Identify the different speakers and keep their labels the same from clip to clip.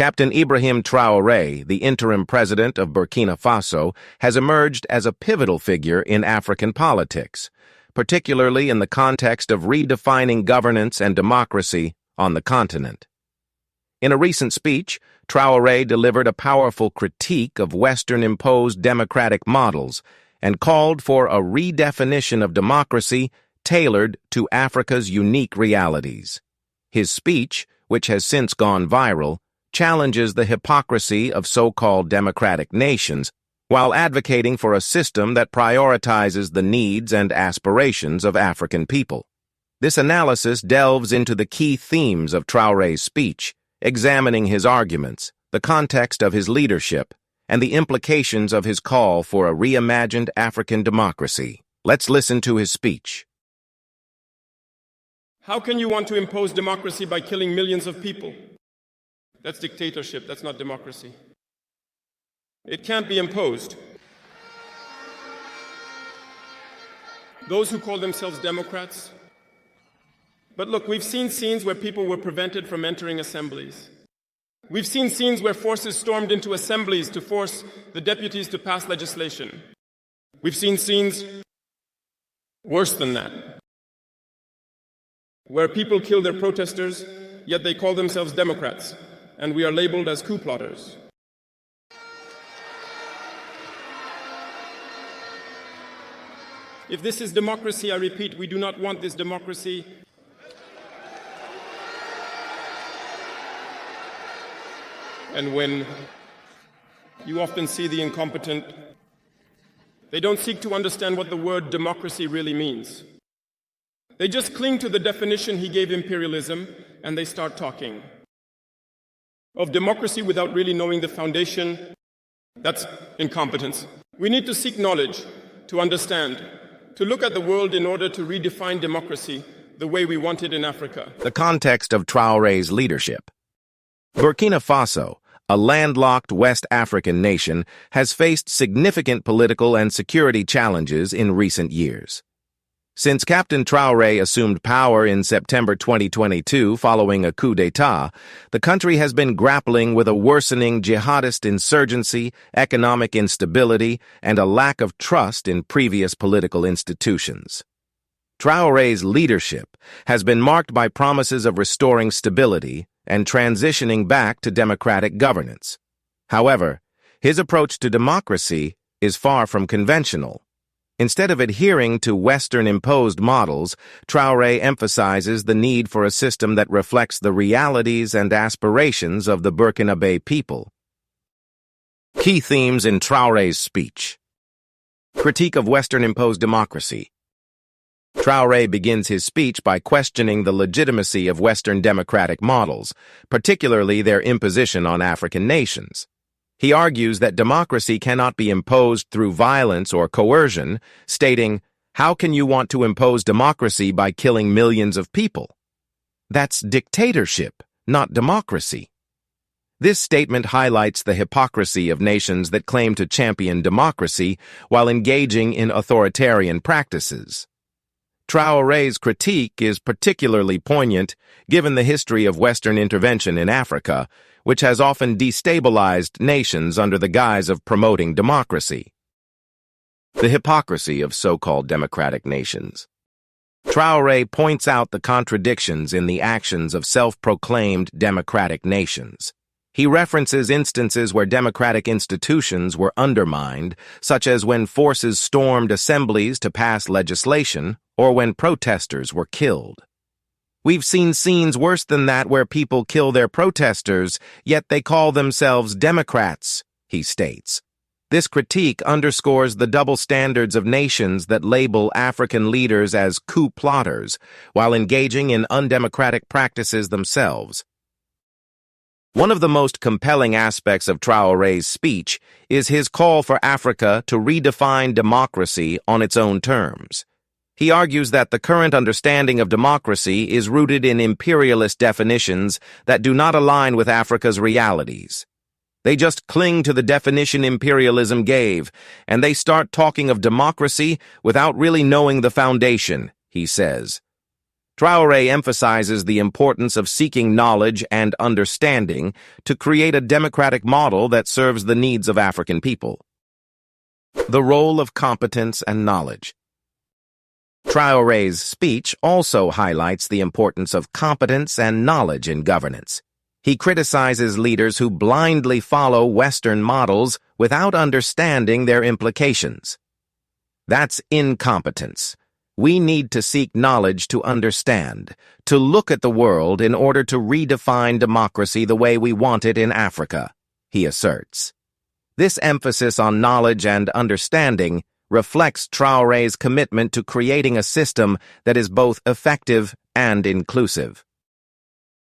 Speaker 1: Captain Ibrahim Traoré, the interim president of Burkina Faso, has emerged as a pivotal figure in African politics, particularly in the context of redefining governance and democracy on the continent. In a recent speech, Traoré delivered a powerful critique of Western-imposed democratic models and called for a redefinition of democracy tailored to Africa's unique realities. His speech, which has since gone viral, challenges the hypocrisy of so-called democratic nations while advocating for a system that prioritizes the needs and aspirations of African people. This analysis delves into the key themes of Traoré's speech, examining his arguments, the context of his leadership, and the implications of his call for a reimagined African democracy. Let's listen to his speech.
Speaker 2: How can you want to impose democracy by killing millions of people? That's dictatorship, that's not democracy. It can't be imposed. Those who call themselves Democrats. But look, we've seen scenes where people were prevented from entering assemblies. We've seen scenes where forces stormed into assemblies to force the deputies to pass legislation. We've seen scenes worse than that, where people kill their protesters, yet they call themselves Democrats, and we are labeled as coup plotters. If this is democracy, I repeat, we do not want this democracy. And when you often see the incompetent, they don't seek to understand what the word democracy really means. They just cling to the definition he gave imperialism, and they start talking of democracy without really knowing the foundation. That's incompetence. We need to seek knowledge, to understand, to look at the world in order to redefine democracy the way we want it in Africa.
Speaker 1: The context of Traoré's leadership. Burkina Faso, a landlocked West African nation, has faced significant political and security challenges in recent years. Since Captain Traoré assumed power in September 2022 following a coup d'etat, the country has been grappling with a worsening jihadist insurgency, economic instability, and a lack of trust in previous political institutions. Traoré's leadership has been marked by promises of restoring stability and transitioning back to democratic governance. However, his approach to democracy is far from conventional. Instead of adhering to Western-imposed models, Traoré emphasizes the need for a system that reflects the realities and aspirations of the Burkinabe people. Key themes in Traoré's speech. Critique of Western-imposed democracy. Traoré begins his speech by questioning the legitimacy of Western democratic models, particularly their imposition on African nations. He argues that democracy cannot be imposed through violence or coercion, stating, "How can you want to impose democracy by killing millions of people? That's dictatorship, not democracy." This statement highlights the hypocrisy of nations that claim to champion democracy while engaging in authoritarian practices. Traoré's critique is particularly poignant given the history of Western intervention in Africa, which has often destabilized nations under the guise of promoting democracy. The hypocrisy of so-called democratic nations. Traoré points out the contradictions in the actions of self-proclaimed democratic nations. He references instances where democratic institutions were undermined, such as when forces stormed assemblies to pass legislation or when protesters were killed. We've seen scenes worse than that where people kill their protesters, yet they call themselves Democrats, he states. This critique underscores the double standards of nations that label African leaders as coup plotters while engaging in undemocratic practices themselves. One of the most compelling aspects of Traoré's speech is his call for Africa to redefine democracy on its own terms. He argues that the current understanding of democracy is rooted in imperialist definitions that do not align with Africa's realities. They just cling to the definition imperialism gave, and they start talking of democracy without really knowing the foundation, he says. Traoré emphasizes the importance of seeking knowledge and understanding to create a democratic model that serves the needs of African people. The role of competence and knowledge. Traoré's speech also highlights the importance of competence and knowledge in governance. He criticizes leaders who blindly follow Western models without understanding their implications. That's incompetence. We need to seek knowledge to understand, to look at the world in order to redefine democracy the way we want it in Africa, he asserts. This emphasis on knowledge and understanding reflects Traoré's commitment to creating a system that is both effective and inclusive.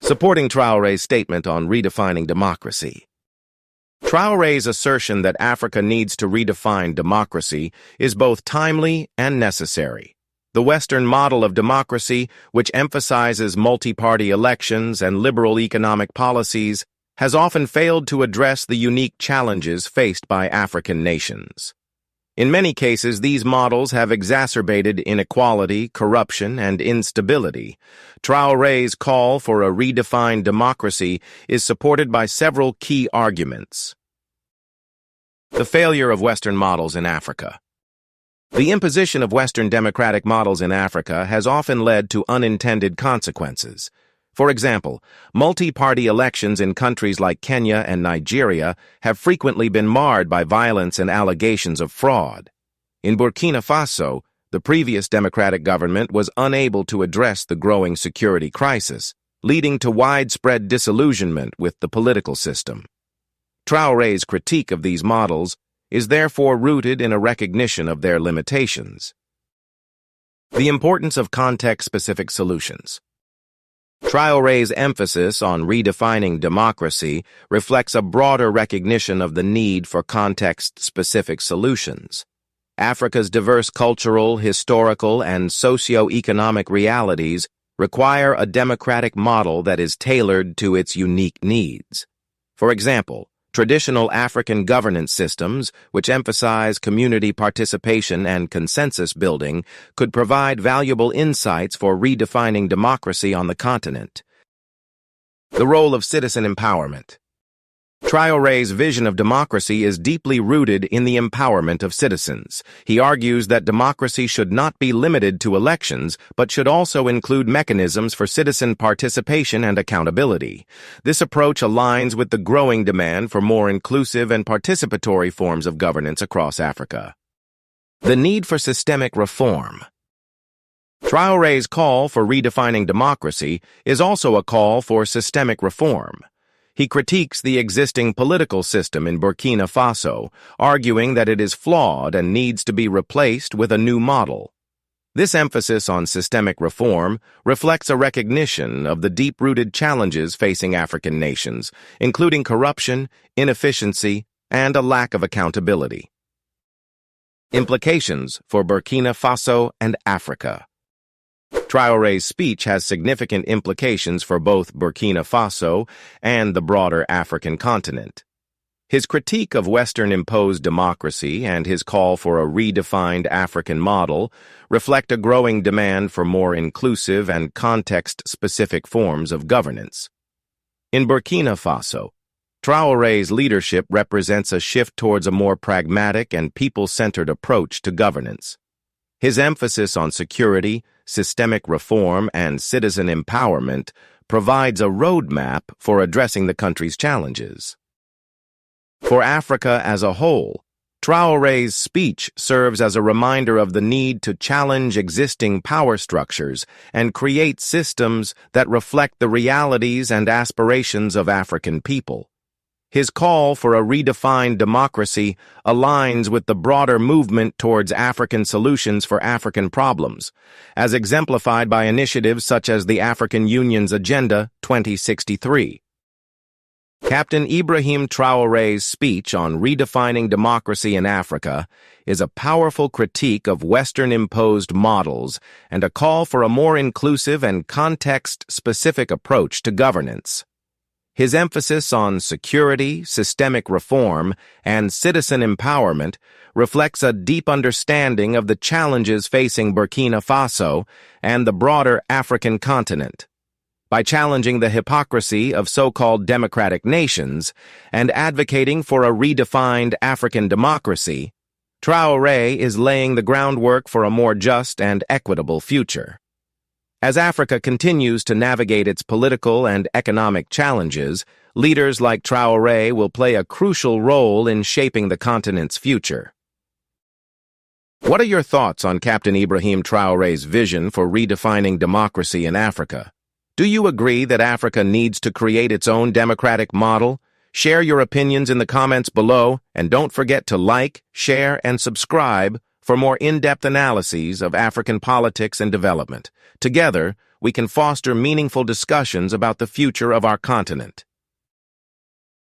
Speaker 1: Supporting Traoré's statement on redefining democracy. Traoré's assertion that Africa needs to redefine democracy is both timely and necessary. The Western model of democracy, which emphasizes multi-party elections and liberal economic policies, has often failed to address the unique challenges faced by African nations. In many cases, these models have exacerbated inequality, corruption, and instability. Traoré's call for a redefined democracy is supported by several key arguments. The failure of Western models in Africa. The imposition of Western democratic models in Africa has often led to unintended consequences. For example, multi-party elections in countries like Kenya and Nigeria have frequently been marred by violence and allegations of fraud. In Burkina Faso, the previous democratic government was unable to address the growing security crisis, leading to widespread disillusionment with the political system. Traoré's critique of these models is therefore rooted in a recognition of their limitations. The importance of context-specific solutions. Traoré's emphasis on redefining democracy reflects a broader recognition of the need for context-specific solutions. Africa's diverse cultural, historical, and socio-economic realities require a democratic model that is tailored to its unique needs. For example, traditional African governance systems, which emphasize community participation and consensus building, could provide valuable insights for redefining democracy on the continent. The role of citizen empowerment. Traoré's vision of democracy is deeply rooted in the empowerment of citizens. He argues that democracy should not be limited to elections, but should also include mechanisms for citizen participation and accountability. This approach aligns with the growing demand for more inclusive and participatory forms of governance across Africa. The need for systemic reform. Traoré's call for redefining democracy is also a call for systemic reform. He critiques the existing political system in Burkina Faso, arguing that it is flawed and needs to be replaced with a new model. This emphasis on systemic reform reflects a recognition of the deep-rooted challenges facing African nations, including corruption, inefficiency, and a lack of accountability. Implications for Burkina Faso and Africa. Traoré's speech has significant implications for both Burkina Faso and the broader African continent. His critique of Western-imposed democracy and his call for a redefined African model reflect a growing demand for more inclusive and context-specific forms of governance. In Burkina Faso, Traoré's leadership represents a shift towards a more pragmatic and people-centered approach to governance. His emphasis on security, systemic reform, and citizen empowerment provides a roadmap for addressing the country's challenges. For Africa as a whole, Traoré's speech serves as a reminder of the need to challenge existing power structures and create systems that reflect the realities and aspirations of African people. His call for a redefined democracy aligns with the broader movement towards African solutions for African problems, as exemplified by initiatives such as the African Union's Agenda 2063. Captain Ibrahim Traoré's speech on redefining democracy in Africa is a powerful critique of Western-imposed models and a call for a more inclusive and context-specific approach to governance. His emphasis on security, systemic reform, and citizen empowerment reflects a deep understanding of the challenges facing Burkina Faso and the broader African continent. By challenging the hypocrisy of so-called democratic nations and advocating for a redefined African democracy, Traoré is laying the groundwork for a more just and equitable future. As Africa continues to navigate its political and economic challenges, leaders like Traoré will play a crucial role in shaping the continent's future. What are your thoughts on Captain Ibrahim Traoré's vision for redefining democracy in Africa? Do you agree that Africa needs to create its own democratic model? Share your opinions in the comments below, and don't forget to like, share, and subscribe for more in-depth analyses of African politics and development. Together, we can foster meaningful discussions about the future of our continent.